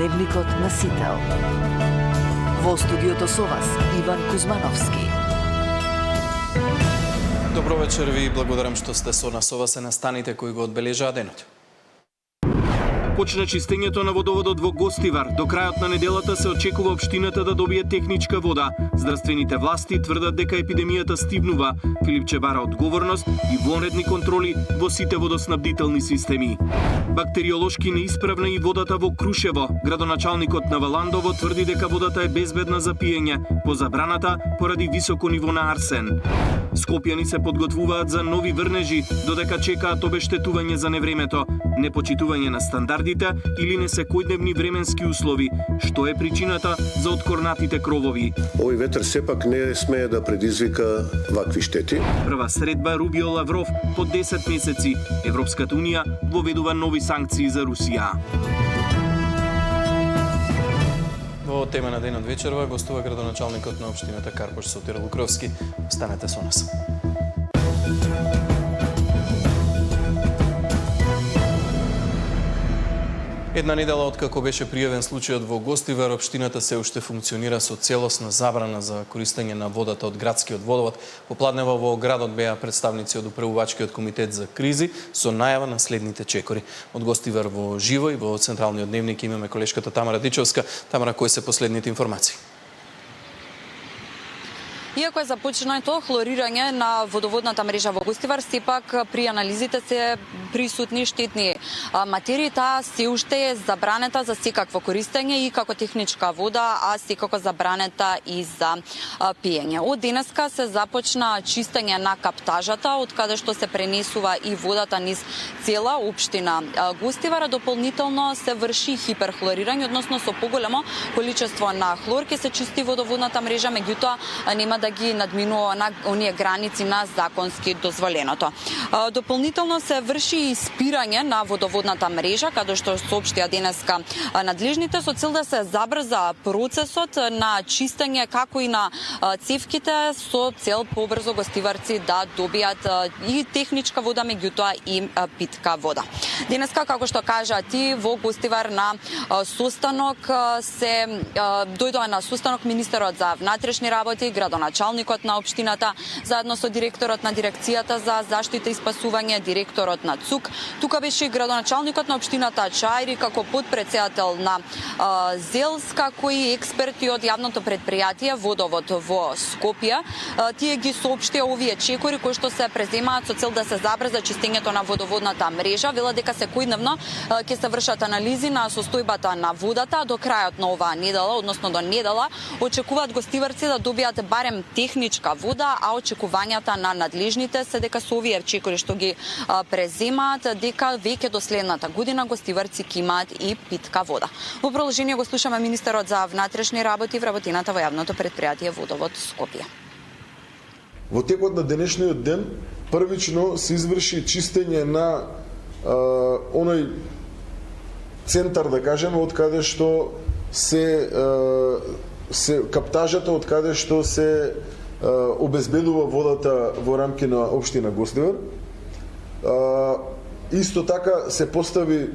Дневникот на Сител. Во студиото со вас Иван Кузмановски. Добро вечер ви, благодарам што сте со нас. Ова се настаните кои го одбележаа денот. Почна чистењето на водоводот во Гостивар. До крајот на неделата се очекува општината да добие техничка вода. Здравствените власти тврдат дека епидемијата стивнува. Филипче бара одговорност и вонредни контроли во сите водоснабдителни системи. Бактериолошки неисправна и водата во Крушево. Градоначалникот на Валандово тврди дека водата е безбедна за пиење, по забраната поради високо ниво на арсен. Скопјани се подготвуваат за нови врнежи, додека чекаат обештетување за невремето, непочитување на стандардите или несекојдневни временски услови. Што е причината за откорнатите кровови? Овој ветер сепак не смее да предизвика вакви штети. Прва средба Рубио Лавров по 10 месеци. Европската унија воведува нови санкции за Русија. Во тема на денот вечерва гостува градоначалникот на општината Карпош Сотир Лукровски. Останете со нас. Една недела откако беше пријавен случајот во Гостивар, општината се уште функционира со целосна забрана за користење на водата од градскиот водовод. Попладнева во градот беа представници од управувачкиот комитет за кризи со најава на следните чекори. Од Гостивар во живо и во централниот дневник имаме колешката Тамара Дичовска. Тамара, кои се последните информации? Иако е започнато хлорирање на водоводната мрежа во Гостивар, сепак при анализите се присутни штетни материи, таа се уште е забранета за секакво користење и како техничка вода, а секако забранета и за пиење. Од денеска се започна чистење на каптажата, од каде што се пренесува и водата низ цела општина Гостивар, дополнително се врши хиперхлорирање, односно со поголемо количество на хлор ќе се чисти водоводната мрежа, меѓутоа нема да ги надминува на оние граници на законски дозволеното. Дополнително се врши и спирање на водоводната мрежа, каде што соопштија денеска надлежните, со цел да се забрза процесот на чистење како и на цевките, со цел побрзо гостиварци да добијат и техничка вода, меѓутоа и питка вода. Денеска, како што кажа ти, во Гостивар на состанок се дојдоа на состанок министерот за внатрешни работи, градоначалникот на општината, заедно со директорот на дирекцијата за заштита и спасување, директорот на ЦУК. Тука беше и градоначалникот на општината Чајри, како подпредседател на ЗЕЛС, како и експерти од јавното предпријатие Водовод во Скопје. Тие ги соопштија овие чекори кои што се преземаат со цел да се забрза чистењето на водоводната мрежа. Вела дека секојдневно ќе се вршат анализи на состојбата на водата. До крајот на оваа недела, односно до недела, очекуваат гостиварци да добијат барем техничка вода, а очекувањата на надлежните се дека со овие чекори што ги преземаат, дека веќе до следната година гостиварци ќе имаат и питка вода. Во продолжение го слушаме министерот за внатрешни работи и вработената во јавното предпријатие Водовод Скопје. Во текот на денешниот ден првично се изврши чистење на оној центар, да кажеме, од каде што се каптажата, од каде што се обезбедува водата во рамки на општина Гостивар. Исто така се постави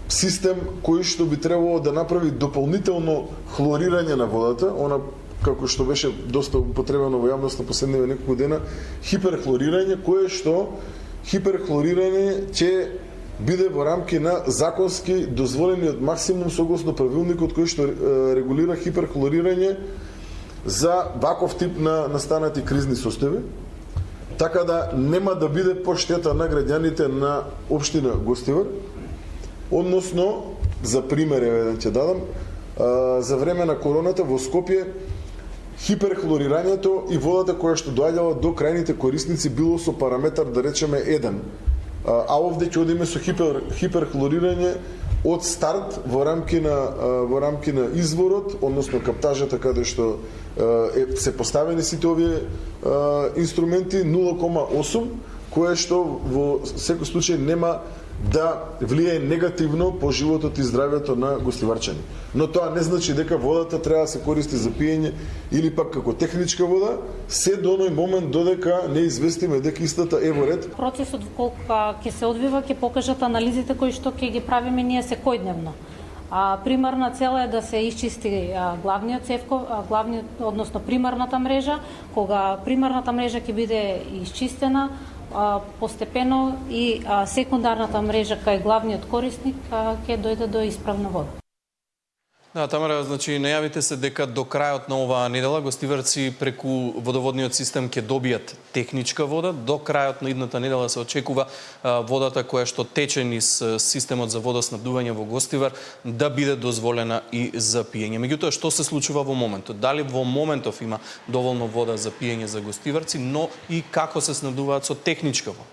систем кој што би требало да направи дополнително хлорирање на водата, она како што беше доста употребено во јавноста последниве неколку дена, хиперхлорирање, кое што хиперхлорирање ќе биде во рамки на законски дозволениот максимум согласно правилникот кој што регулира хиперхлорирање за ваков тип на настанати кризни состојби, така да нема да биде по штета на граѓаните на општина Гостивар. Односно, за пример еден ќе дадам, за време на короната во Скопје хиперхлорирањето и водата која што доаѓала до крајните корисници било со параметар, да речеме, 1. А овде ќе одиме со хиперхлорирање од старт во рамки на изворот, односно каптажата каде што се поставени сите овие инструменти, 0,8, кое што во секој случај нема да влијае негативно по животот и здравјето на гостиварчани. Но тоа не значи дека водата треба да се користи за пиење или пак како техничка вода, се до оној момент додека не известиме дека истата е во ред. Процесот кога ќе се одвива ќе покажат анализите кои што ќе ги правиме ние секојдневно. Примарна цел е да се исчисти главниот цевков, односно примарната мрежа. Кога примарната мрежа ќе биде исчистена, постепено и секундарната мрежа кај главниот корисник ќе дојде до исправна вода. Да, Тамара, значи најавите се дека до крајот на оваа недела гостиварци преку водоводниот систем ќе добијат техничка вода. До крајот на идната недела се очекува водата која што тече низ системот за водоснабдување во Гостивар да биде дозволена и за пиење. Меѓутоа, што се случува во моментот? Дали во моментов има доволно вода за пиење за гостиварци, но и како се снабдуваат со техничка вода?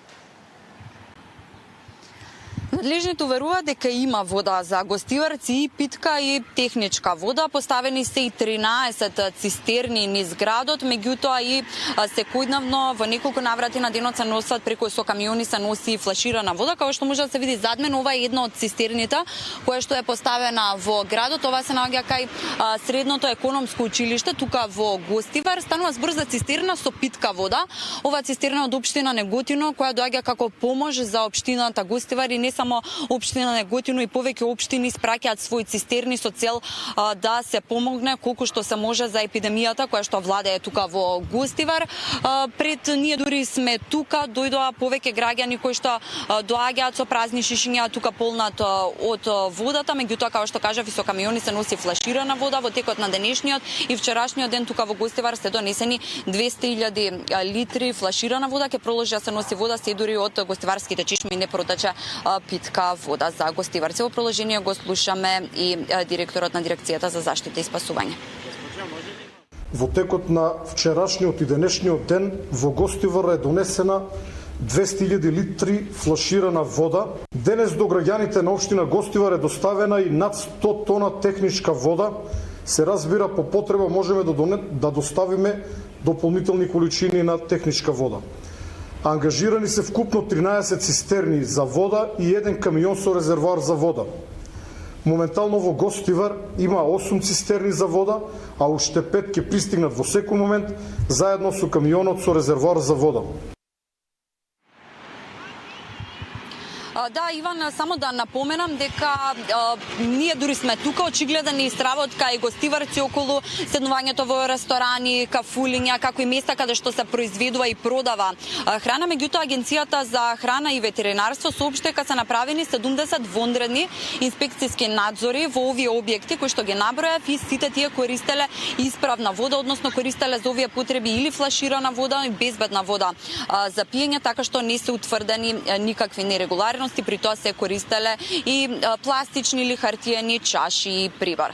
Надлежните уверуваат дека има вода за гостиварци и питка и техничка вода. Поставени се и 13 цистерни низ градот, меѓутоа и секојдневно во неколку наврати на денот се носат преку со камиони се носи флаширана вода, како што може да се види зад мен. Ова е една од цистерните која што е поставена во градот. Ова се наоѓа кај средното економско училиште тука во Гостивар. Станува збор за цистерна со питка вода. Ова цистерна од општина Неготино која доаѓа како помош за општината Гостивар и не само општина Неготино, и повеќе општини испраќаат своји цистерни со цел да се помогне колку што се може за епидемијата која што владее тука во Гостивар. Пред ние дури сме тука, дојдоа повеќе граѓани кои што доаѓаат со празни шишиња тука полнат од водата, меѓутоа како што кажав и со камиони се носи флаширана вода. Во текот на денешниот и вчерашниот ден тука во Гостивар се донесени 200.000 литри флаширана вода. Ќе продолжи да се носи вода се дури од гостиварските чешми не протече питка вода за гостиварци. Во продолжение го слушаме и директорот на дирекцијата за заштита и спасување. Во текот на вчерашниот и денешниот ден во Гостивар е донесена 200.000 литри флаширана вода. Денес до граѓаните на општина Гостивар е доставена и над 100 тона техничка вода. Се разбира, по потреба можеме да доставиме дополнителни количини на техничка вода. Ангажирани се вкупно 13 цистерни за вода и еден камион со резервоар за вода. Моментално во Гостивар има 8 цистерни за вода, а уште 5 ќе пристигнат во секој момент заедно со камионот со резервоар за вода. Да, Иван, само да напоменам дека ние дури сме тука, очигледен и стравот кај гостиварци околу седнувањето во ресторани, кафулиња, како и места каде што се произведува и продава храна. Меѓутоа, Агенцијата за храна и ветеринарство соопшти дека се направени 70 вонредни инспекцијски надзори во овие објекти кои што ги набројав и сите тие користеле исправна вода, односно користеле за овие потреби или флаширана вода и безбедна вода за пиење, така што не се утврдени никакви нерегуларности. При тоа се користеле и пластични или хартиени чаши и прибор.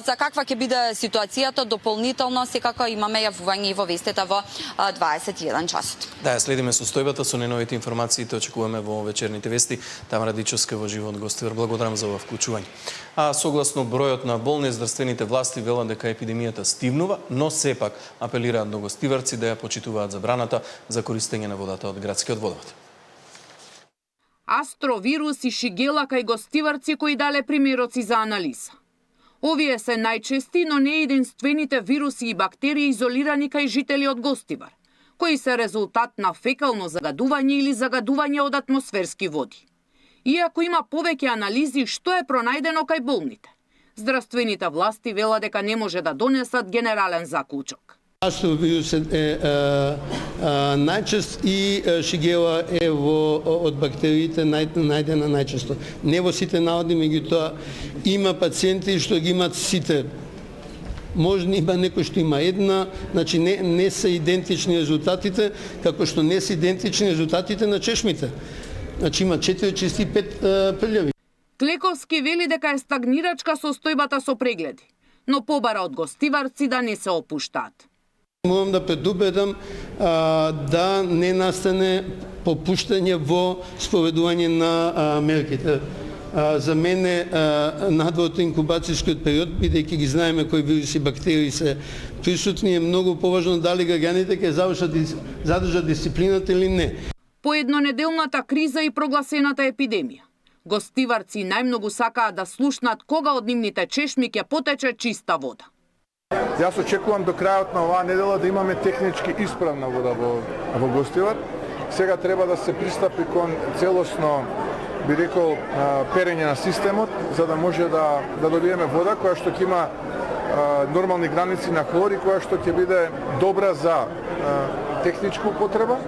За каква ќе биде ситуацијата дополнително, секако имаме јавување и во вестите во 21 часот. Да, следиме состојбата со најновите информации, те очекуваме во вечерните вести. Тамара Дичовска во живо од Гостивар. Благодарам за ова вклучување. Согласно бројот на болни, здравствените власти велат дека епидемијата стивнува, но сепак апелираат до гостиварци да ја почитуваат забраната за користење на водата од градскиот водовод. Астровирус и шигела кај гостиварци кои дале примероци за анализа. Овие се најчести, но не единствените вируси и бактерии изолирани кај жители од Гостивар, кои се резултат на фекално загадување или загадување од атмосферски води. Иако има повеќе анализи што е пронајдено кај болните, здравствените власти велат дека не може да донесат генерален заклучок. Астровирус е најчест и шигела е од бактериите најдена најчесто. Не во сите народи, меѓутоа има пациенти што ги имат сите. Може има некој што има една, значи не се идентични резултатите, како што не се идентични резултатите на чешмите. Значи има 4 чести и 5 прљави. Клековски вели дека е стагнирачка состојбата со прегледи, но побара од гостиварци да не се опуштаат. Морам да предупредам да не настане попуштање во спроведување на мерките. За мене надвор од инкубацијскиот период, бидејќи ги знаеме кои вируси и бактерии се присутни, е многу поважно дали граѓаните ќе задржат дисциплината или не. По еднонеделната криза и прогласената епидемија, гостиварци најмногу сакаат да слушнат кога од нивните чешми ќе потече чиста вода. Јас очекувам до крајот на оваа недела да имаме технички исправна вода во Гостивар. Сега треба да се пристапи кон целосно, би рекол, перење на системот, за да може да добиеме вода која што ќе има нормални граници на хлор и која што ќе биде добра за техничка употреба.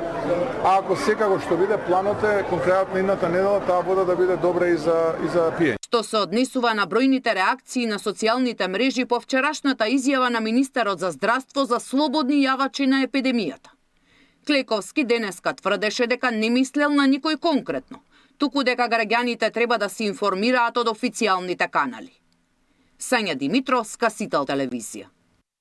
А ако секако што биде планот е кон крајот на идната недела таа вода да биде добра и за пиење. Што се однесува на бројните реакции на социјалните мрежи по вчерашната изјава на министерот за здравство за слободни јавачи на епидемијата. Клековски денеска тврдеше дека не мислел на никој конкретно, туку дека граѓаните треба да се информираат од официјалните канали. Сања Димитровска, Сител телевизија.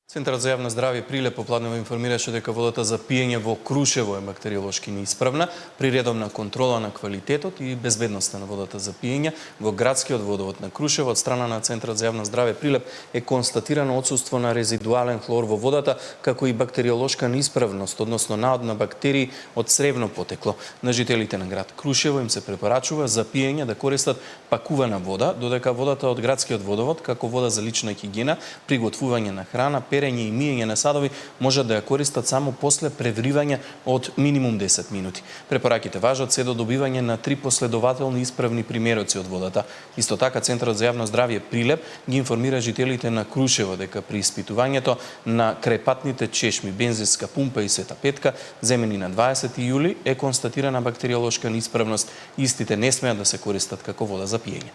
Центарот за јавно здравје Прилеп попладнево информираше дека водата за пиење во Крушево е бактериолошки неисправна, при редовна контрола на квалитетот и безбедноста на водата за пиење во градскиот водовод на Крушево од страна на Центарот за јавно здравје Прилеп е констатирано отсуство на резидуален хлор во водата, како и бактериолошка неисправност, односно наод на бактерии од цревно потекло. На жителите на град Крушево им се препорачува за пиење да користат пакувана вода, додека водата од градскиот водовод, како вода за лична хигиена, приготвување на храна, перење и миење на садови можат да ја користат само после превривање од минимум 10 минути. Препораките важат се до добивање на 3 последователни исправни примероци од водата. Исто така Центарот за јавно здравје Прилеп ги информира жителите на Крушево дека при испитувањето на крајпатните чешми, бензинска пумпа и Света Петка, земени на 20 јули, е констатирана бактериолошка неисправност. Истите не смеат да се користат како вода за пиење.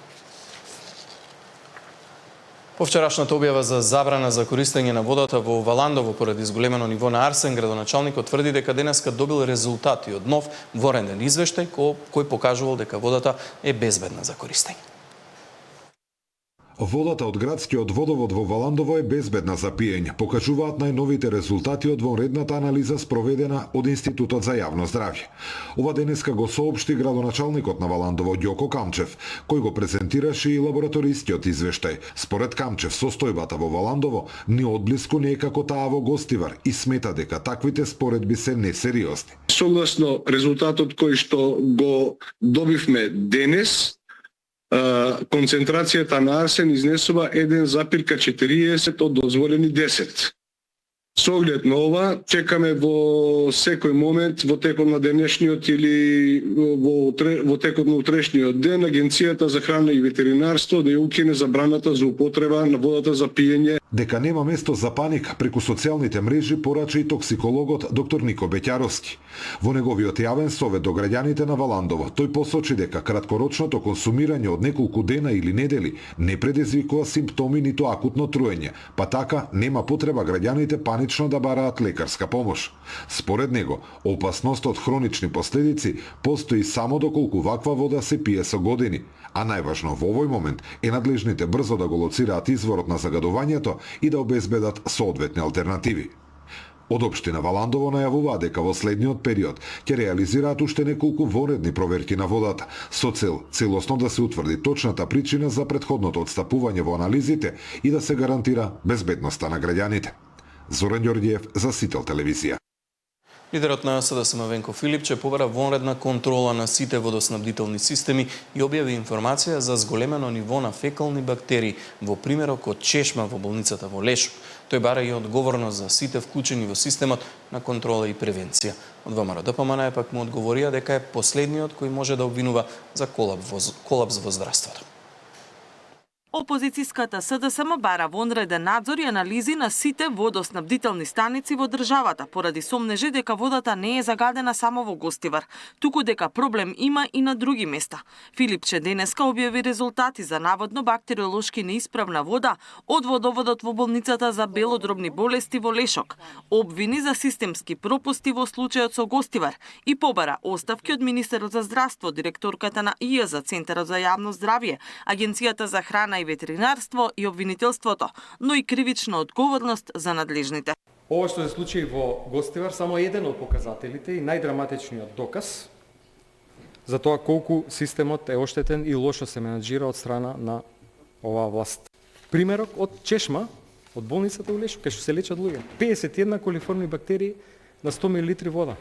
По вчерашната објава за забрана за користење на водата во Валандово поради зголемено ниво на арсен, градоначалникот тврди дека денеска добил резултати од нов вореден извештај кој покажувал дека водата е безбедна за користење. Водата од градскиот водовод во Валандово е безбедна за пиење, покажуваат најновите резултати од вонредната анализа спроведена од Институтот за јавно здравје. Ова денеска го соопшти градоначалникот на Валандово Ѓоко Камчев, кој го презентираше и лабораторискиот извештај. Според Камчев, состојбата во Валандово ни одблиску не е како таа во Гостивар и смета дека таквите споредби се несериозни. Согласно резултатот кој што го добивме денес, концентрацијата на арсен изнесува 1,40 од дозволени 10. Со оглед на ова, чекаме во секој момент, во текот на денешниот или во текот на утрешниот ден, Агенцијата за храна и ветеринарство да ја укине забраната за употреба на водата за пиење. Дека нема место за паник преку социјалните мрежи порача и токсикологот доктор Нико Беќаровски. Во неговиот јавен совет до граѓаните на Валандово, тој посочи дека краткорочното консумирање од неколку дена или недели не предизвикува симптоми ниту акутно труење, па така нема потреба граѓаните панично да бараат лекарска помош. Според него, опасност од хронични последици постои само доколку ваква вода се пие со години, а најважно во овој момент е надлежните брзо да го лоцираат изворот на загадувањето и да обезбедат соодветни алтернативи. Од општина Валандово најавува дека во следниот период ќе реализираат уште неколку вонредни проверки на водата со цел целосно да се утврди точната причина за претходното отстапување во анализите и да се гарантира безбедноста на граѓаните. Зоран Ѓорѓиев за Сител телевизија. Лидерот на СДСМ Венко Филипче побара вонредна контрола на сите водоснабдителни системи и објави информација за зголемено ниво на фекални бактерии во примерок од чешма во болницата во Лешово. Тој бара и одговорност за сите вклучени во системот на контрола и превенција. Од ВМРО ДПМН пак му одговорија дека е последниот кој може да обвинува за колапс во здравството. Опозицијската СДСМ бара вонреден надзор и анализи на сите водоснабдителни станици во државата, поради сомнежи дека водата не е загадена само во Гостивар, туку дека проблем има и на други места. Филипче денеска објави резултати за наводно бактериолошки неисправна вода од водоводот во болницата за белодробни болести во Лешок, обвини за системски пропусти во случајот со Гостивар и побара оставки од министерот за здравство, директорката на ИЈ, Центарот за јавно здравје, Агенцијата за храна и ветеринарство и обвинителството, но и кривична одговорност за надлежните. Ова што се случи во Гостивар само еден од показателите и најдраматичниот доказ за тоа колку системот е оштетен и лошо се менаџира од страна на оваа власт. Примерок од чешма од болницата во Лешово, кај што се лечат луѓе. 51 колиформни бактерии на 100 мл вода.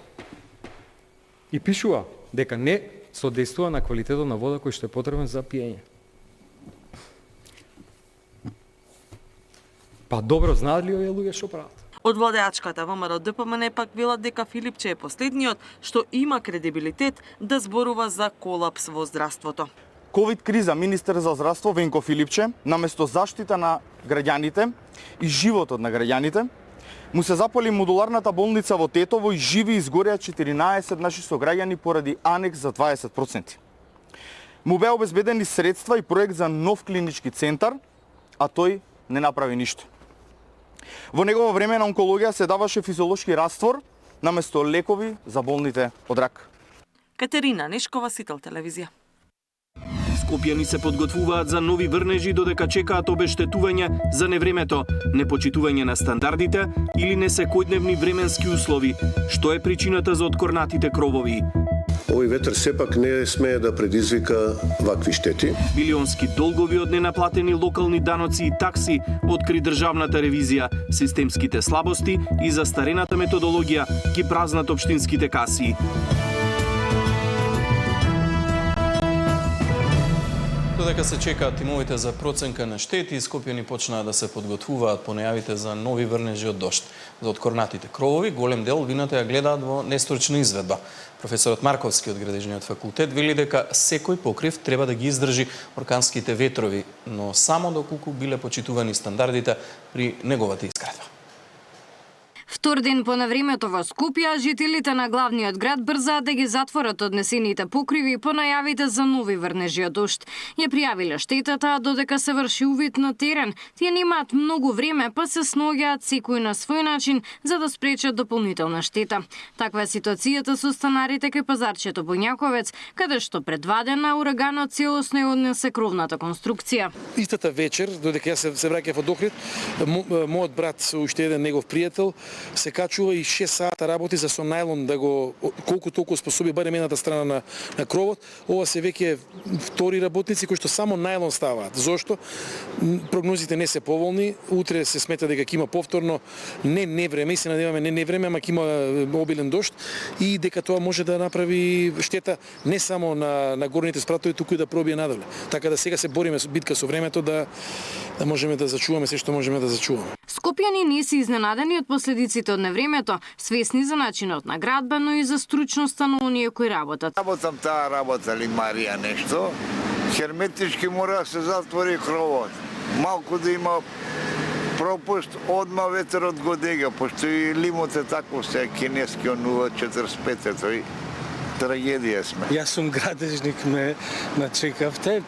И пишува дека не содействува на квалитетот на вода кој што е потребен за пиење. Па добро, знаат ли овие луѓе што прават? Од владеачката ВМРО ДПМН пак велат дека Филипче е последниот што има кредибилитет да зборува за колапс во здравството. ковид криза министер за здравство Венко Филипче, наместо заштита на граѓаните и животот на граѓаните, му се запали модуларната болница во Тетово и живи изгореа 14 наши сограѓани поради анекс за 20%. Му беа обезбедени средства и проект за нов клинички центар, а тој не направи ништо. Во негово време на онкологија се даваше физиолошки раствор наместо лекови за болните од рак. Катерина Нешкова, Сител телевизија. Скопјани се подготвуваат за нови врнежи додека чекаат обештетување за невремето, непочитување на стандардите или несекојдневни временски услови. Што е причината за откорнатите кровови? Овој ветер сепак не смее да предизвика вакви штети. Билионски долгови од ненаплатени локални даноци и такси, откри државната ревизија, системските слабости и застарената методологија ги празнат општинските каси. Додека се чекаат тимовите за проценка на штети, скопјани почнаа да се подготвуваат по најавите за нови врнежи од дожд. За откорнатите кровови, голем дел вината ја гледаат во нестручна изведба. Професорот Марковски од Градежниот факултет вели дека секој покрив треба да ги издржи орканските ветрови, но само доколку биле почитувани стандардите при неговата изградба. Втор ден по навремето во Скопје, жителите на главниот град брзаат да ги затворат однесените покриви по најавите за нови врнежи од дожд. Ја пријавиле штетата, додека се врши увид на терен. Тие немаат многу време, па се сноѓаат секој на свој начин за да спречат дополнителна штета. Таква е ситуацијата со станарите кај пазарчето Боњаковец, каде што пред 2 дена ураганот целосно ја однесе кровната конструкција. Истата вечер, додека ја се враќав од Охрид, мојот брат, уште еден негов пријател, се качува и 6 сата работи за со најлон да го колку толку способи барем едната страна на кровот. Ова се веќе втори работници кои што само најлон ставаат. Зошто? Прогнозите не се поволни. Утре се смета дека ќе има повторно не време, и се надеваме не време, ама ќе има обилен дожд и дека тоа може да направи штета не само на горните спратови, туку и да пробие надале. Така да сега се бориме битка со времето да можеме да зачуваме се што можеме да зачуваме. Скопјани не се изненадени од последиците од невремето, свесни за начинот на градба, но и за стручноста на оние кои работат. Работам таа работа ли Марија нешто, херметички мора да се затвори кровот. Малку да има пропуст, одма ветерот го дега, пошто и лимот е таков се кинески од 0,45, тој трагедија сме. Јас сум градежник, ме начекавте.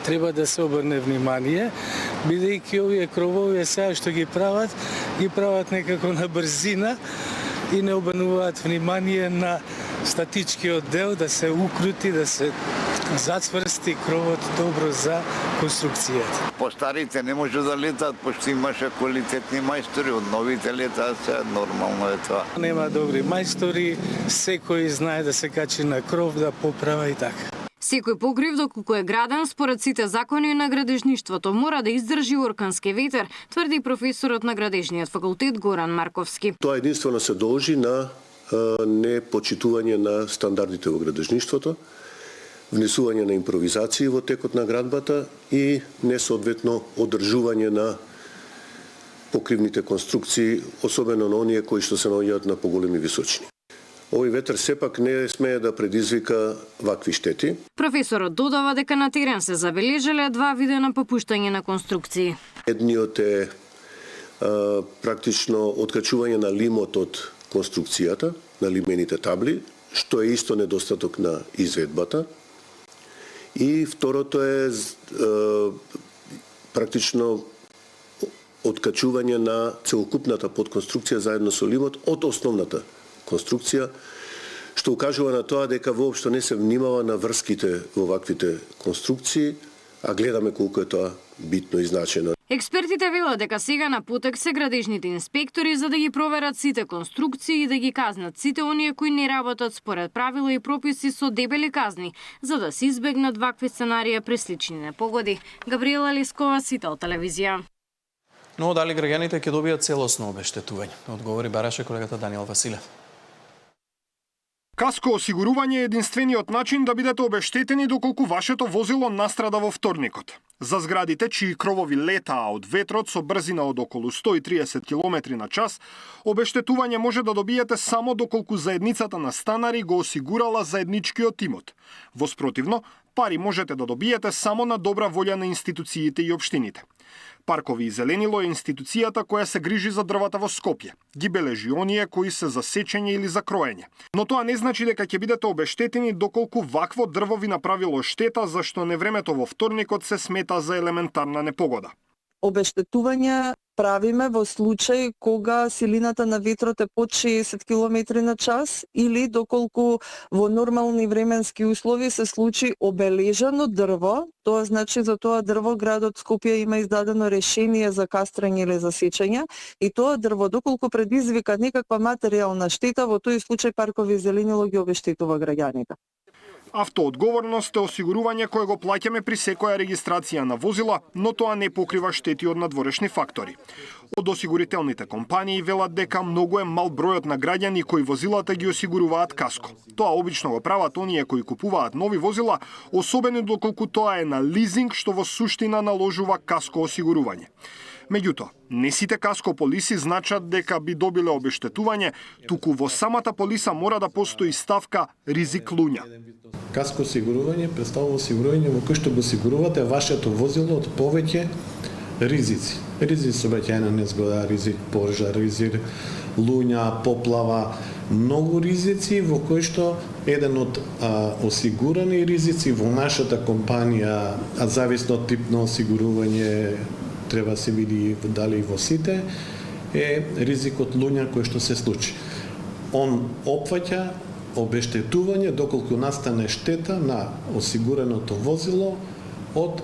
Треба да се обрне внимание, бидејќи овие кровови сега што ги прават некако на брзина и не обрнуваат внимание на статичкиот дел, да се укрути, да се зацврсти кровот добро за конструкцијата. По-старите не може да летаат, пошто имаше квалитетни мајстори, од новите летаат сега, нормално е тоа. Нема добри мајстори, секој знае да се качи на кров, да поправа и така. Секој покрив доколку е граден според сите закони на градежништвото мора да издржи оркански ветер, тврди професорот на Градежниот факултет Горан Марковски. Тоа единствено се должи на непочитување на стандардите во градежништвото, внесување на импровизации во текот на градбата и несоодветно одржување на покривните конструкции, особено на оние кои што се наоѓаат на поголеми височини. Овој ветер сепак не смее да предизвика вакви штети. Професорот додава дека на терен се забележале 2 вида на попуштање на конструкции. Едниот е практично откачување на лимот од конструкцијата, на лимените табли, што е исто недостаток на изведбата. И второто е практично откачување на целокупната подконструкција заедно со лимот од основната конструкција, што укажува на тоа дека воопшто не се внимава на врските во ваквите конструкции, а гледаме колку е тоа битно и значено. Експертите велат дека сега на потек се градежните инспектори за да ги проверат сите конструкции и да ги казнат сите оние кои не работат според правила и прописи со дебели казни, за да се избегнат вакви сценарија при слични непогоди. Габриела Лискова, Сител телевизија. Но дали граѓаните ќе добијат целосно обештетување? Одговори бараше колегата Даниел Василев. Каско осигурување е единствениот начин да бидете обештетени доколку вашето возило настрада во вторникот. За зградите чии кровови летаа од ветрот со брзина од околу 130 км на час, обештетување може да добиете само доколку заедницата на станари го осигурала заедничкиот имот. Во спротивно, пари можете да добиете само на добра волја на институциите и општините. Паркови и зеленило е институцијата која се грижи за дрвата во Скопје. Ги бележи оние кои се за сечење или за кроење. Но тоа не значи дека ќе бидете обештетени доколку вакво дрво ви направило штета, зашто невремето во вторникот се смета за елементарна непогода. Обештетување правиме во случај кога силината на ветрот е под 60 км на час или доколку во нормални временски услови се случи обележано дрво, тоа значи за тоа дрво градот Скопје има издадено решение за кастрање или за сечење и тоа дрво доколку предизвика некаква материјална штета, во тој случај паркови и зеленило ги обештетува граѓаните. Автоодговорност е осигурување кое го плаќаме при секоја регистрација на возила, но тоа не покрива штети од надворешни фактори. Од осигурителните компании велат дека многу е мал бројот на граѓани кои возилата ги осигуруваат каско. Тоа обично го прават оние кои купуваат нови возила, особено доколку тоа е на лизинг, што во суштина наложува каско осигурување. Меѓутоа, не сите каско полиси значат дека би добиле обештетување, туку во самата полиса мора да постои ставка ризик луѓе. Каско осигурување представува осигурување во кој што го осигурувате вашето возило од повеќе ризици. Ризик сообраќајна незгода, ризик пожар, ризик луѓа, поплава, многу ризици во кои што еден од осигурани ризици во нашата компанија, а зависно од тип на осигурување треба се види дали во сите, е ризикот луѓа кој што се случи. Он опфаќа обештетување доколку настане штета на осигураното возило од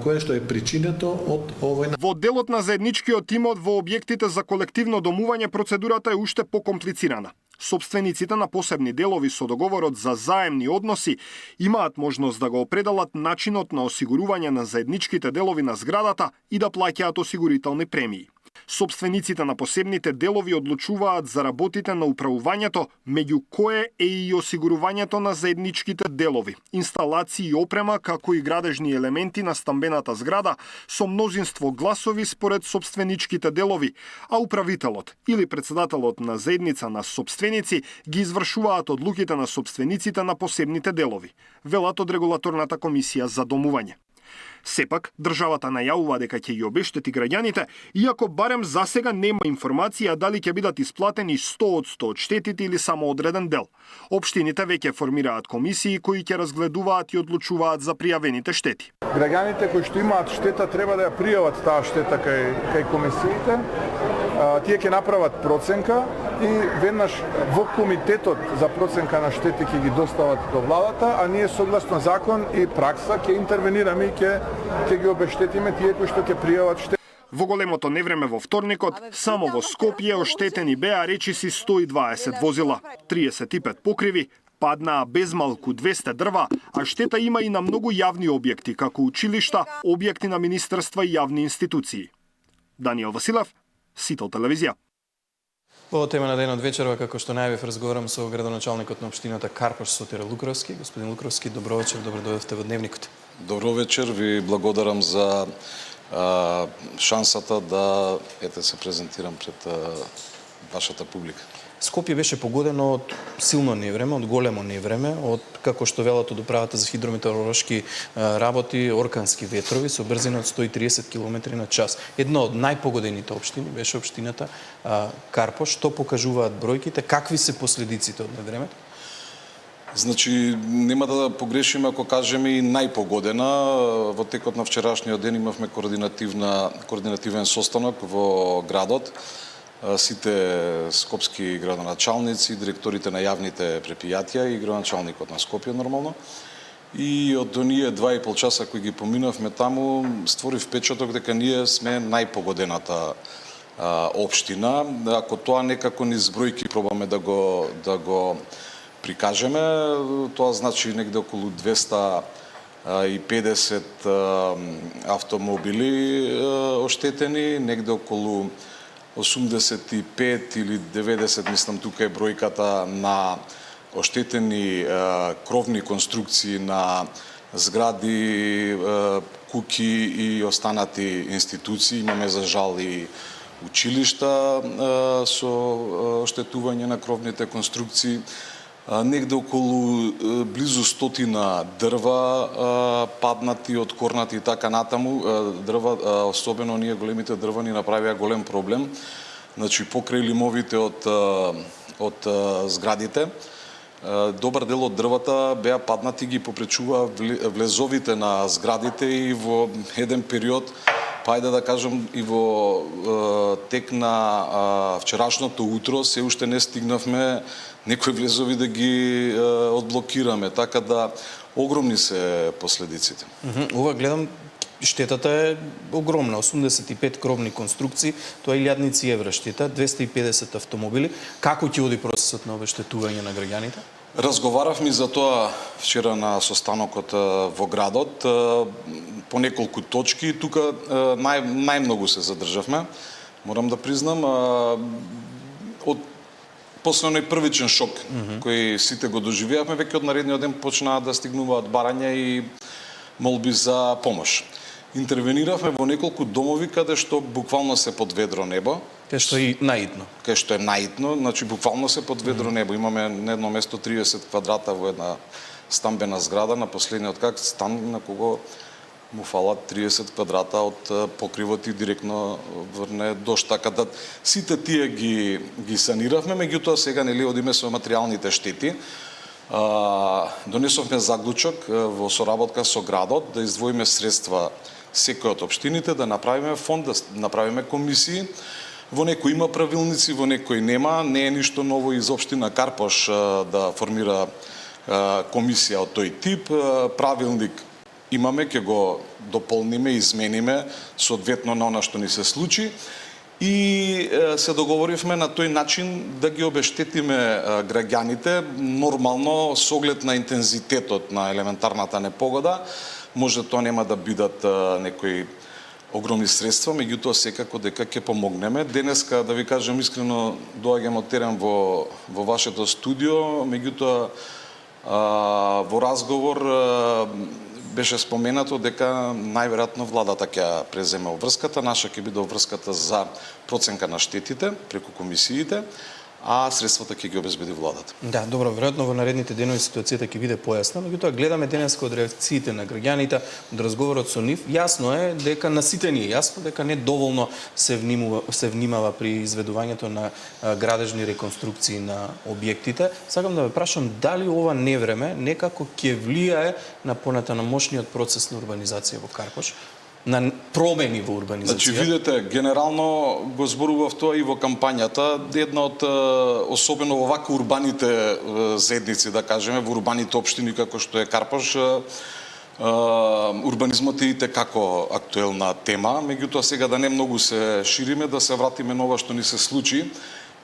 кое што е причинето од овој. Во делот на заедничкиот имот во објектите за колективно домување процедурата е уште покомплицирана. Собствениците на посебни делови со договорот за заемни односи имаат можност да го определат начинот на осигурување на заедничките делови на зградата и да плаќаат осигурителни премии. Собствениците на посебните делови одлучуваат за работите на управувањето, меѓу кое е и осигурувањето на заедничките делови, инсталации и опрема, како и градежни елементи на стамбената зграда со мнозинство гласови според собственичките делови, а управителот или председателот на заедница на собственици ги извршуваат одлуките на собствениците на посебните делови, велат од регулаторната комисија за домување. Сепак, државата најавува дека ќе ги обештети граѓаните, иако барем засега нема информација дали ќе бидат исплатени 100% од штетите или само одреден дел. Општините веќе формираат комисии кои ќе разгледуваат и одлучуваат за пријавените штети. Граѓаните кои што имаат штета треба да ја пријават таа штета кај комисиите. Тие ќе направат проценка и веднаш во комитетот за проценка на штети ќе ги достават до владата, а ние согласно закон и пракса ќе интервенираме и ќе ги обештетиме тие кои што ќе пријават штети. Во големото невреме во вторникот, само во Скопје оштетени беа речиси 120 возила, 35 покриви, паднаа безмалку 200 дрва, а штета има и на многу јавни објекти, како училишта, објекти на министерства и јавни институции. Даниел Василев, Сител телевизија. По тема на денот вечерва, како што најавив, разговарам со градоначалникот на општината Карпош Сотир Лукровски. Господин Лукровски, добро вечер, добро дојдовте во Дневникот. Добро вечер, ви благодарам за шансата да се презентирам пред вашата публика. Скопје беше погодено од силно невреме, од големо невреме, од, како што велат од управата за хидрометеоролошки работи, оркански ветрови со брзина од 130 км на час. Една од најпогодените општини беше општината Карпош. Што покажуваат бројките? Какви се последиците од невремето? Значи, нема да погрешиме ако кажеме и најпогодена. Во текот на вчерашниот ден имавме координативен состанок во градот. Сите скопски градоначалници, директорите на јавните предпријатија и градоначалникот на Скопје нормално. И од оние 2,5 часа кои ги поминавме таму, створи впечаток дека ние сме најпогодената општина. Ако тоа некако низ бројки пробаме да го прикажеме, тоа значи негде околу 250 автомобили оштетени, негде околу 85 или 90, мислам, тука е бројката на оштетени кровни конструкции на згради, куќи и останати институции. Имаме за жал и училишта со оштетување на кровните конструкции. негде околу близу 100 дрва паднати, откорнати и така натаму. Дрва, особено ние големите дрва ни направија голем проблем. Значи покрај лимовите од зградите, добар дел од дрвата беа паднати, ги попречува влезовите на зградите и во еден период, ајде да кажем и во тек на вчерашното утро, се уште не стигнавме некои влезови да ги одблокираме, така да огромни се последиците. Ова гледам, штетата е огромна, 85 кровни конструкции, тоа е илјадници евра штета, 250 автомобили. Како ќе оди процесот на обештетување на граѓаните? Разговаравме за тоа вчера на состанокот во градот по неколку точки. Тука најмногу се задржавме, морам да признам, од после оној првичен шок кој сите го доживеавме, веќе од наредниот ден почнаа да стигнуваат барања и молби за помош. Интервениравме во неколку домови каде што буквално се под ведро небо. Кај што е наитно. Кај што е наитно, значи буквално се под ведро небо. Имаме на едно место 30 квадрата во една стамбена зграда, на последниот как стан на кого му фалат 30 квадрата од покривот и директно врне дошт, така да сите тие ги саниравме, меѓутоа сега нели одиме со материјалните штети. Донесовме заклучок во соработка со градот да издвоиме средства секој од општините, да направиме фонд, да направиме комисии. Во некои има правилници, во некои нема. Не е ништо ново из општина Карпош да формира комисија од тој тип. Правилник имаме, ќе го дополниме, измениме соодветно на она што ни се случи. И се договоривме на тој начин да ги обештетиме граѓаните, нормално со оглед на интензитетот на елементарната непогода. Може тоа нема да бидат некои огромни средства, меѓутоа секако дека ќе помогнеме. Денеска, да ви кажам искрено, доаѓам од терен во вашето студио, меѓутоа во разговор беше споменато дека најверојатно владата ќе преземе обврската, наша ќе биде обврската за проценка на штетите преку комисиите, а средствата ќе ги обезбеди владата. Да, добро, веројатно во наредните денови ситуацијата ќе биде појасна, меѓутоа гледаме денеска од реакциите на граѓаните, од разговорот со нив, јасно е дека на сите ни е јасно дека не доволно се внимава при изведувањето на градежни реконструкции на објектите. Сакам да ве прашам дали ова невреме некако ќе влијае на понатамошниот процес на урбанизација во Карпош, на промени во урбанизација. Значи, видете, генерално го зборував тоа и во кампањата. Една од, особено во вака урбаните заедници, да кажеме, во урбаните општини како што е Карпош, урбанизмот е итекако актуелна тема. Меѓутоа, сега да не многу се шириме, да се вратиме на ова што ни се случи.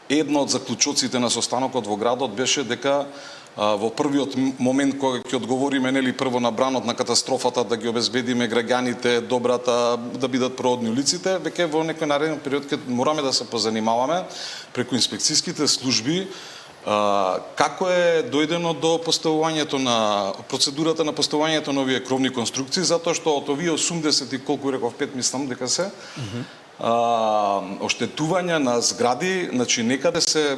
Една од заклучоците на состанокот во градот беше дека во првиот момент кога ќе одговориме нели прво на бранот на катастрофата, да ги обезбедиме граѓаните, добрата, да бидат проводни улиците, веќе во некој нареден период ќе мораме да се позанимаваме преку инспекцијските служби како е дојдено до поставувањето на процедурата на поставувањето на овие кровни конструкции, затоа што од овие 80 и колку реков 5 мислам дека се оштетувања на згради, значи некаде се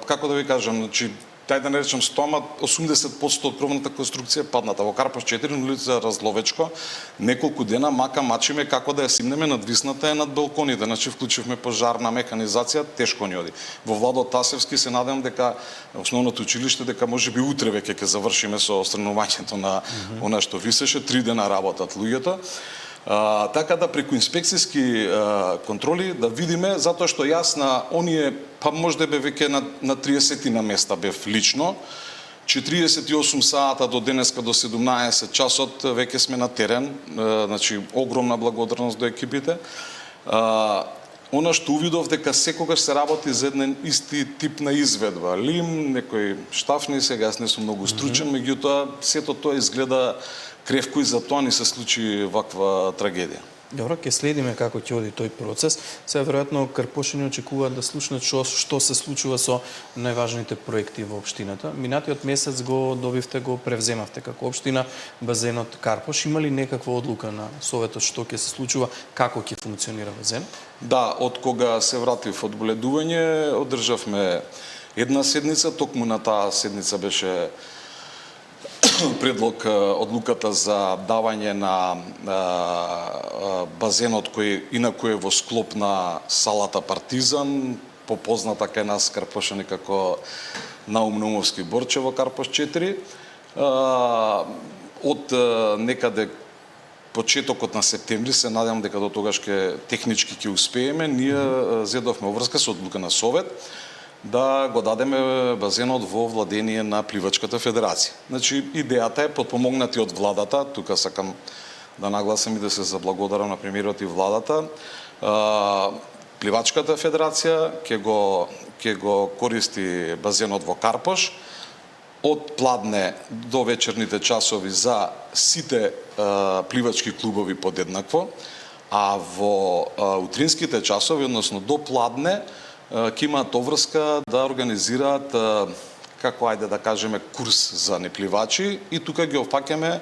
како да ви кажам, значи тај да не речем 100, ама 80% од кровната конструкција е падната. Во Карпош 4 на улица Разловечко, неколку дена мачиме како да ја симнеме надвисната е над балконите. Значи вклучивме пожарна механизација, тешко ни оди. Во Владо Тасевски се надевам дека основното училиште дека можеби утре веќе ќе завршиме со отстранувањето на она што висеше, 3 дена работат луѓето. Така да преку инспекцијски контроли да видиме, затоа што јас на оние, па можда бе веќе на 30 на места бев лично, 48 сата до денеска до 17 часот веќе сме на терен, значи огромна благодарност до екипите. Она што увидов дека секогаш се работи за еден исти тип на изведба. Лим, некој штафни, сега јас не сум многу стручен, меѓутоа сето тоа изгледа кревко и за тоа ни се случи ваква трагедија. Добро, ќе следиме како ќе оди тој процес. Сега веројатно карпошани очекуваат да слушнат што се случува со најважните проекти во општината. Минатиот месец го добивте, го превземавте како општина базенот Карпош. Има ли некаква одлука на советот што ќе се случува, како ќе функционира базен? Да, од кога се вратив од боледување, одржавме една седница, токму на таа седница беше предлог одлуката за давање на базенот кој инаку е во склоп на салата Партизан, попозната кај нас Карпошани како Наум Наумовски Борчево Карпош 4. Од некаде почетокот на септември, се надевам дека до тогаш технички ќе успееме, ние зедовме врска со одлука на Совет да го дадеме базенот во владение на Пливачката федерација. Значи, идејата е подпомогнати од владата, тука сакам да нагласам и да се заблагодарам на премиерот и владата, Пливачката федерација ќе го користи базенот во Карпош, од пладне до вечерните часови за сите пливачки клубови подеднакво, а во утринските часови, односно до пладне, ќе имаат обврска да организираат, како ајде да кажеме, курс за непливачи и тука ги опфаќаме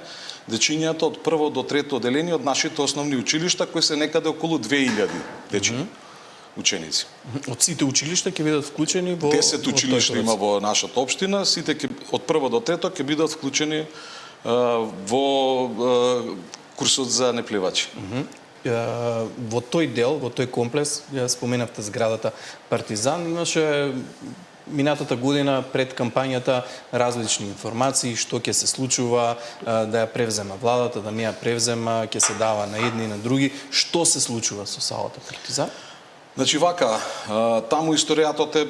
дечињата од прво до трето одделение од нашите основни училишта, кои се некаде околу 2000 дечиња. Ученици. Од сите училишта ќе бидат вклучени во 10 училишта има во нашата општина, сите од прво до трето ќе бидат вклучени во курсот за непливачи. Во тој дел, во тој комплекс, ја споменавте зградата Партизан, имаше минатата година пред кампањата различни информации што ќе се случува, да ја превзема владата, да не ја превзема, ќе се дава на едни и на други. Што се случува со салата Партизан? Значи вака, таму историјатот е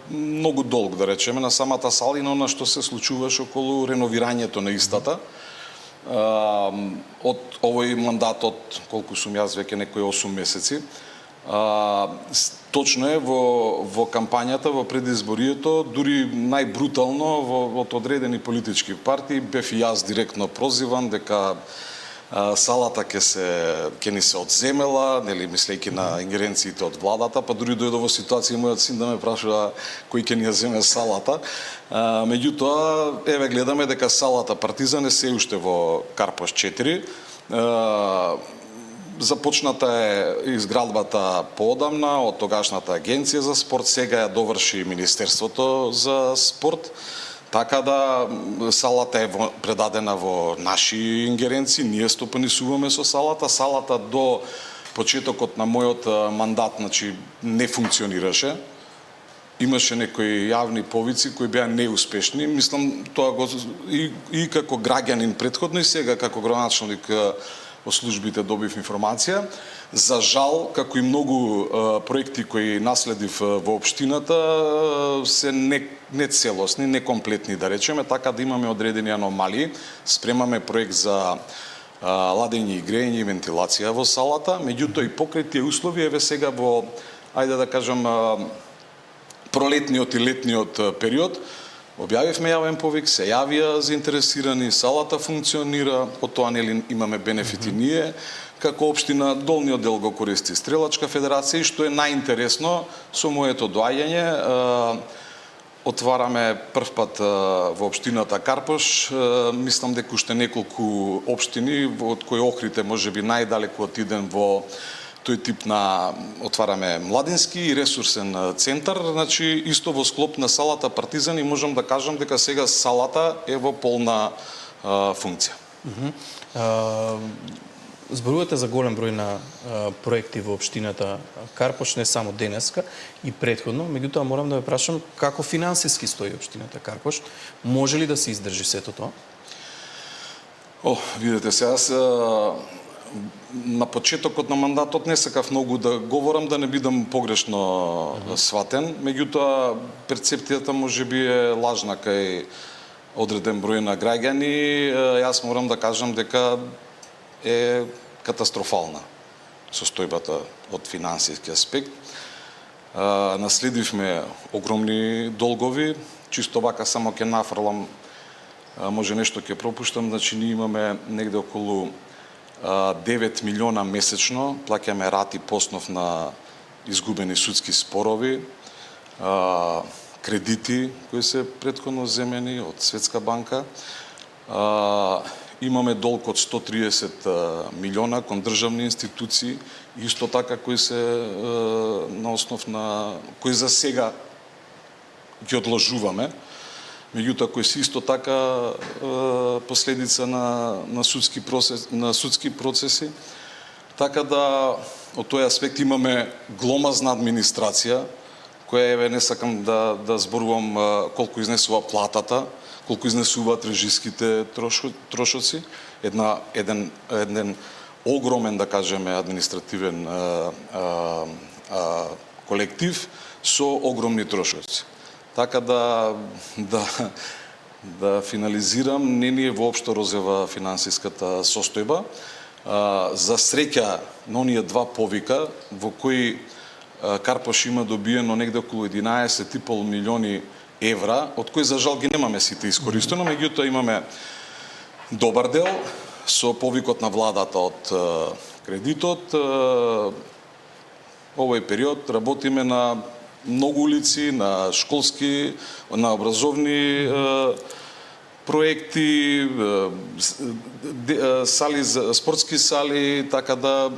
многу долг, да речеме, на самата сала и на она што се случуваше околу реновирањето на истата. Од овој мандатот, колку сум јас, веќе некои 8 месеци, точно е во кампањата, во предизборието, дури најбрутално од одредени политички партии, бев и јас директно прозиван дека салата ќе ни се одземела, нели, мислејќи на ингеренциите од владата, па дури дојде во ситуација мојот син да ме прашува кој ќе ни ја земе салата. Меѓутоа, еве гледаме дека салата Партизан е се уште во Карпош 4. Започната е изградбата поодамна од тогашната агенција за спорт, сега ја доврши Министерството за спорт. Така да салата е предадена во наши ингеренции, ние стопанисуваме со салата. Салата до почетокот на мојот мандат, значи, не функционираше. Имаше некои јавни повици кои беа неуспешни. Мислам, тоа го и како граѓанин претходно и сега како градоначалник во службите добив информација. За жал, како и многу проекти кои наследив во општината, се нецелосни, некомплетни, да речеме, така да имаме одредени аномалии. Спремаме проект за ладење и грејење и вентилација во салата, меѓутоа и покрај тие услови, еве сега во, ајде да кажам, пролетниот и летниот период, објавивме јавен повик, се јавија заинтересирани, салата функционира, од тоа нели имаме бенефити ние, како општина. Долниот дел го користи Стрелачка федерација и што е најинтересно со моето доаѓање, отвараме прв пат во општината Карпош, мислам дека уште неколку општини, од кои Охрид е можеби најдалеку отиден во тој тип на, отвараме младински и ресурсен центар, значи исто во склоп на салата Партизан и можам да кажам дека сега салата е во полна функција. Зборувате за голем број на проекти во општината Карпош, не само денеска и претходно, меѓутоа морам да ве прашам како финансиски стои општината Карпош, може ли да се издржи сето тоа? Видете се, јас на почетокот на мандатот не сакав многу да говорам, да не бидам погрешно сватен, меѓутоа перцепцијата можеби е лажна кај одреден број на граѓани. Јас морам да кажам дека е катастрофална состојбата од финансиски аспект. Наследивме огромни долгови, чисто вака само ќе нафрлам, може нешто ќе пропуштам, значи ние имаме негде околу 9 милиона месечно, плаќаме рати по основ на изгубени судски спорови, кредити кои се претходно земени од Светска банка. Имаме долг од 130 милиона кон државни институции, исто така кои се на основ на кои за сега ги одложуваме. Меѓутоа, кои се исто така последица на судски процеси. Така да, од тој аспект имаме гломазна администрација, која не сакам да зборувам колку изнесува платата, колку изнесуваат режиските трошоци, еден огромен, да кажеме, административен колектив со огромни трошоци. Така да финализирам, не ни е воопшто розова финансиската состојба. За среќа на оние два повика, во кои Карпош има добиено негде околу 11,5 милиони евра, од кои за жал ги немаме сите искористено, меѓутоа имаме добар дел со повикот на владата од кредитот. Овој период работиме на многу улици, на школски, на образовни проекти, сали, спортски сали, така да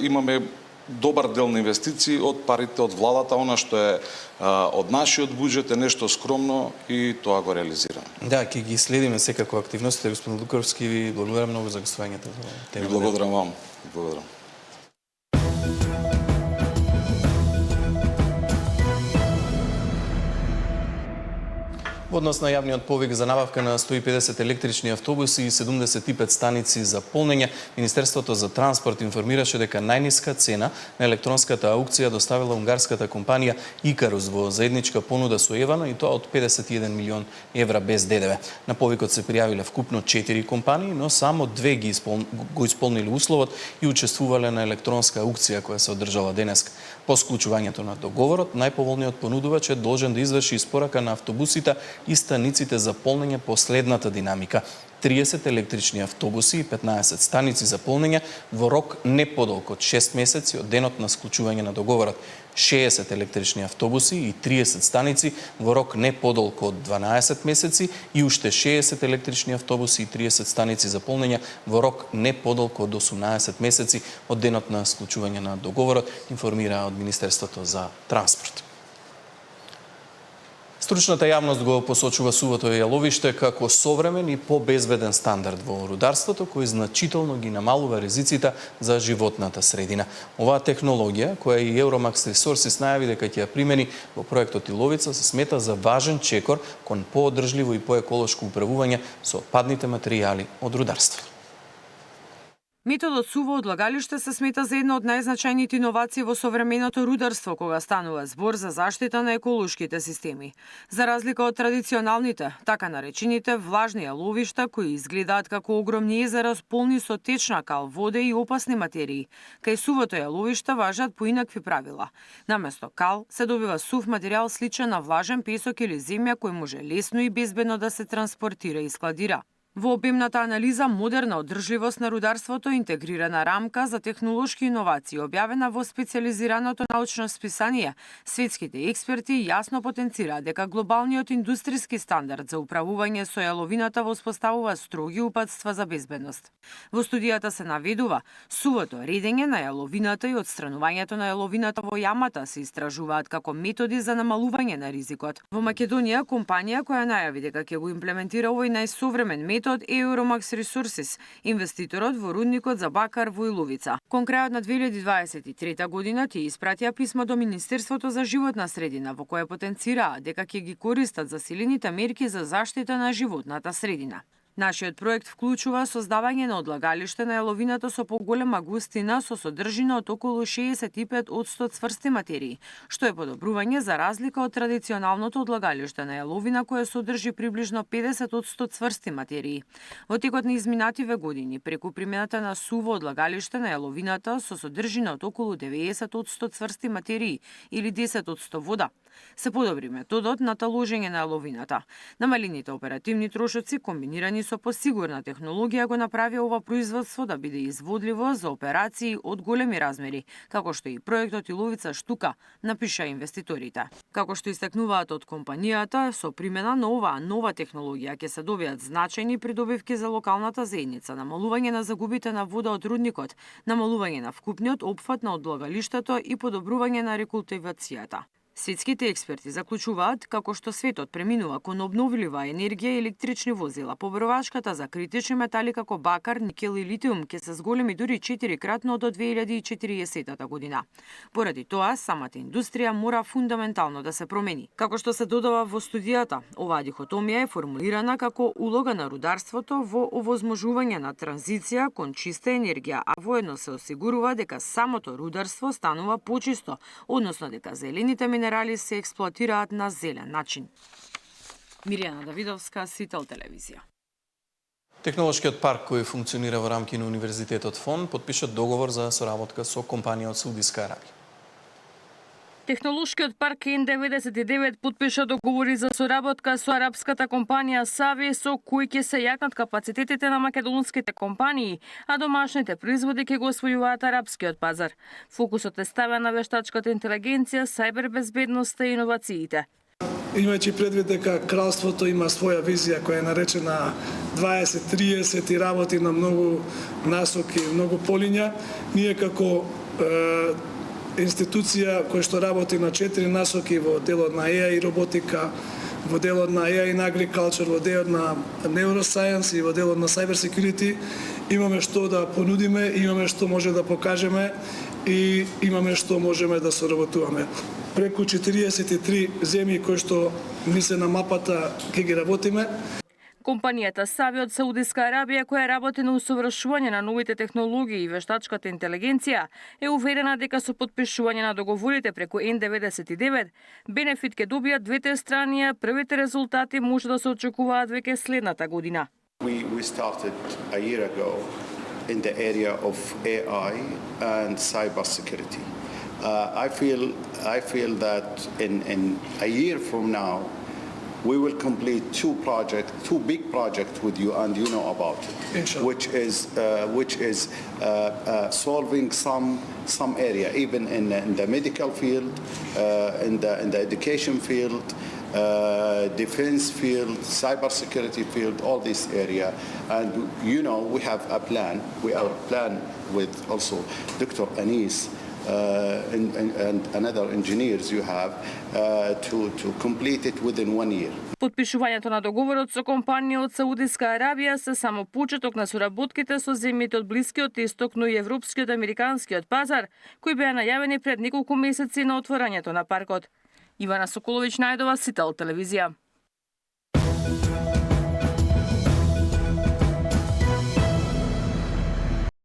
имаме добар дел на инвестиции од парите од владата, она што е од нашиот буџет е нешто скромно и тоа го реализираме. Да, ќе ги следиме секако активностите, господин Лукарски, ви благодарам многу за гостувањето. Ви благодарам вам. Благодарам. Во однос на јавниот повик за набавка на 150 електрични автобуси и 75 станици за полнење, Министерството за транспорт информираше дека најниска цена на електронската аукција доставила унгарската компанија Икарус во заедничка понуда со Евана, и тоа од 51 милион евра без ДДВ. На повикот се пријавиле вкупно 4 компании, но само 2 го исполниле условот и учествувале на електронска аукција која се одржала денеска. По склучувањето на договорот, најповолниот понудувач е должен да изврши испорака на автобусите и станиците за полнење по следната динамика: 30 електрични автобуси и 15 станици за полнење во рок не подолг од 6 месеци од денот на склучување на договорот, 60 електрични автобуси и 30 станици во рок не подолг од 12 месеци и уште 60 електрични автобуси и 30 станици за полнење во рок не подолг од 18 месеци од денот на склучување на договорот, информира од Министерството за транспорт. Стручната јавност го посочува сувото јаловиште како современ и побезбеден стандард во рударството, кој значително ги намалува ризиците за животната средина. Оваа технологија, која и Euromax Resources најави дека ќе ја примени во проектот Иловица, се смета за важен чекор кон поодржливо и поеколошко управување со отпадните материјали од рударството. Методот суво одлагалиште се смета за една од најзначајните иновации во современото рударство кога станува збор за заштита на еколошките системи. За разлика од традиционалните, така наречените влажни јаловишта кои изгледаат како огромни езера полни со течна кал, вода и опасни материи, кај сувото јаловишта важат поинакви правила. Наместо кал се добива сув материјал сличен на влажен песок или земја кој може лесно и безбедно да се транспортира и складира. Во обемната анализа модерна одржливост на рударството, интегрирана рамка за технолошки иновации, објавена во специализираното научно списание, светските експерти јасно потенцираат дека глобалниот индустријски стандард за управување со јаловината воспоставува строги упатства за безбедност. Во студијата се наведува сувото редење на јаловината и отстранувањето на јаловината во јамата се истражуваат како методи за намалување на ризикот. Во Македонија, компанија која најави дека ќе го имплементира овој најсовремен метод од Euromax Resources, инвеститорот во рудникот за бакар во Иловица. Кон крајот на 2023 година тие испратија писмо до Министерството за животна средина во кое потенцираа дека ќе ги користат засилените мерки за заштита на животната средина. Нашиот проект вклучува создавање на одлагалиште на јаловината со поголема густина со содржина од околу 65% цврсти материи, што е подобрување за разлика од традиционалното одлагалиште на јаловина кое содржи приближно 50% цврсти материи. Во текот на изминативе години, преку примената на суво одлагалиште на јаловината со содржина од околу 90% цврсти материи или 10% вода, се подобри методот на таложење на јаловината. Намалените оперативни трошоци комбинирани со посигурна технологија го направи ова производство да биде изводливо за операции од големи размери, како што и проектот Иловица штука, напиша инвеститорите. Како што истакнуваат од компанијата, со примена на оваа нова технологија ќе се добијат значајни придобивки за локалната заедница, намалување на загубите на вода од рудникот, намалување на вкупниот опфат на одлагалиштето и подобрување на рекултивацијата. Светските експерти заклучуваат како што светот преминува кон обновлива енергија и електрични возила, поборовачката за критични метали како бакар, никел и литиум ќе се зголеми дури 4-кратно до 2040 година. Поради тоа, самата индустрија мора фундаментално да се промени. Како што се додава во студијата, оваа дихотомија е формулирана како улога на рударството во овозможување на транзиција кон чиста енергија, а воедно се осигурува дека самото рударство станува почисто, односно дека зелените минерали се експлоатираат на зелен начин. Миријана Давидовска, Сител телевизија. Технолошкиот парк кој функционира во рамки на Универзитетот ФОН подпиша договор за соработка со компанија од Саудиска Арабија. Технолошкиот парк N99 подпиша договори за соработка со арапската компанија Сави, со кои ќе се јакнат капацитетите на македонските компании, а домашните производи ќе го освојуваат арапскиот пазар. Фокусот е ставен на вештачката интелигенција, сајбербезбедноста и иновациите. Имајќи предвид дека кралството има своја визија која е наречена 2030 и работи на многу насоки, многу полиња, ние како институција која што работи на 4 насоки во делот на AI и роботика, во делот на AI and agriculture, во делот на neuroscience и во делот на cyber security, имаме што да понудиме, имаме што може да покажеме и имаме што можеме да соработуваме. Преку 43 земји кои што ни се на мапата ќе ги работиме. Компанијата Сави од Саудиска Арабија, која работи на усовршување на новите технологии и вештачката интелигенција, е уверена дека со подпишување на договорите преку N99, бенефит ќе добијат двете страни, а првите резултати може да се очекуваат веќе следната година. We started a year ago in the area of AI and cyber security. I feel that in a year from now, we will complete two big projects with you, and you know about it, which is solving some area, even in the medical field, in the education field, defense field, cybersecurity field, all this area. And you know, we have a plan. We have a plan with also Dr. Anis and another engineers you have to complete it within 1 year. Подпишувањето на договорот со компанија од Саудиска Арабија се само почеток на соработките со земјите од Блискиот Исток, но и европскиот и американскиот пазар, кои беа најавени пред неколку месеци на отворањето на паркот. Ивана Соколовиќ најдова, Сител телевизија.